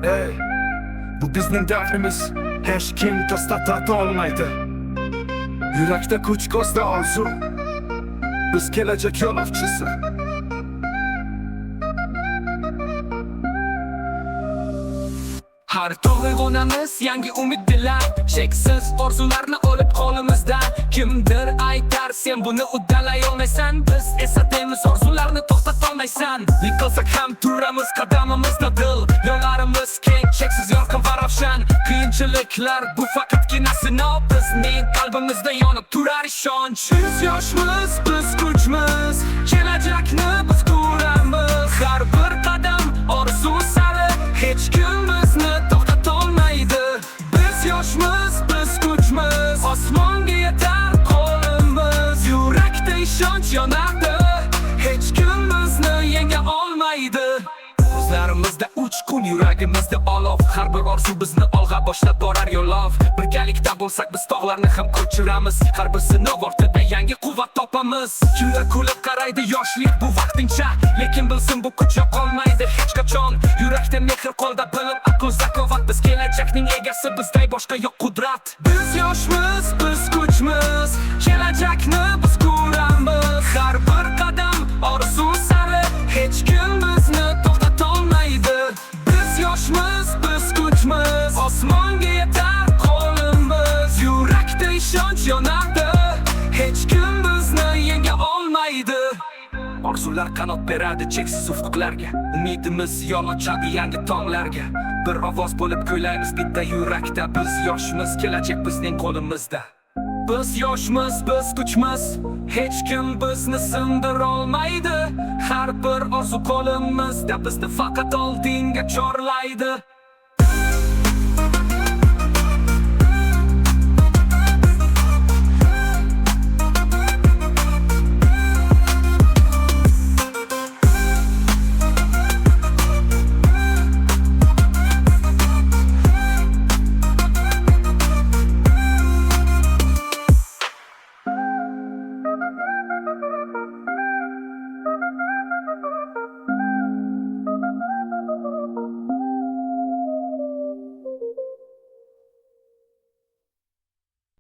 Ey, bu bizning davrimiz, hech kim to'xtata olmaydi. Yurakda kuch, ko'zda orzu, biz kelajak yo'lovchisi. Har to'g'rigonamiz yangi umid bilan, cheksiz orzularni olib qo'limizdan. Kimdir aytar sen buni uddalay olmaysan, biz esa deymiz orzularni to'xtatolmaysan. Yiqilsak ham turamiz qadamimizda dil, yo'llarimiz keng, cheksiz yorqin va ravshan. Qiyinchiliklar bu faqatgina sinov, bizning qalbimizda yonib turar ishonch. Biz yoshmiz, biz kuchmiz, kelajakni biz quramiz. Har bir qadam orzu sari, hech kim bizni to'xtatolmaydi. Biz yoshmiz, biz kuchmiz, osmonga yetar qo'limiz. Yurakda ishonch yonardi, hech kim bizni yenga olmaydi. Ko'zlarimizda uchqun, yuragimizda olov, har bir orzu bizni olg'a boshlab borar yo'lov. Birgalikda bo'lsak biz tog'larni ham ko'chiramiz, har bir sinov ortida yangi quvvat topamiz. Kimlar kulib qaraydi, yoshlik bu vaqtincha, lekin bilsin bu kuch yo'qolmaydi hech qachon. Yurakda mehr, qo'lda bilim, aql, zakovat, biz kelajakning egasi, bizday boshqa yo'q qudrat. Biz yoshmiz, biz kuchmiz, kelajakni biz quramiz. Har bir qadam orzu sari, hech kim bizni to'xtatolmaydi. Biz yoshmiz, biz kuchmiz, osmonga yetar qo'limiz. Yurakda ishonch yonardi, hech kim bizni yenga olmaydi. Orzular qanot beradi cheksiz ufqlarga, umidimiz yo'l ochadi yangi tonglarga. Bir ovoz bo'lib kuylaymiz bitta yurakda, biz yoshmiz, kelajak bizning qo'limizda. Biz yoshmiz, biz kuchmiz, hech kim bizni sindira olmaydi. Har bir orzu qo'limizda, bizni faqat oldinga chorlaydi.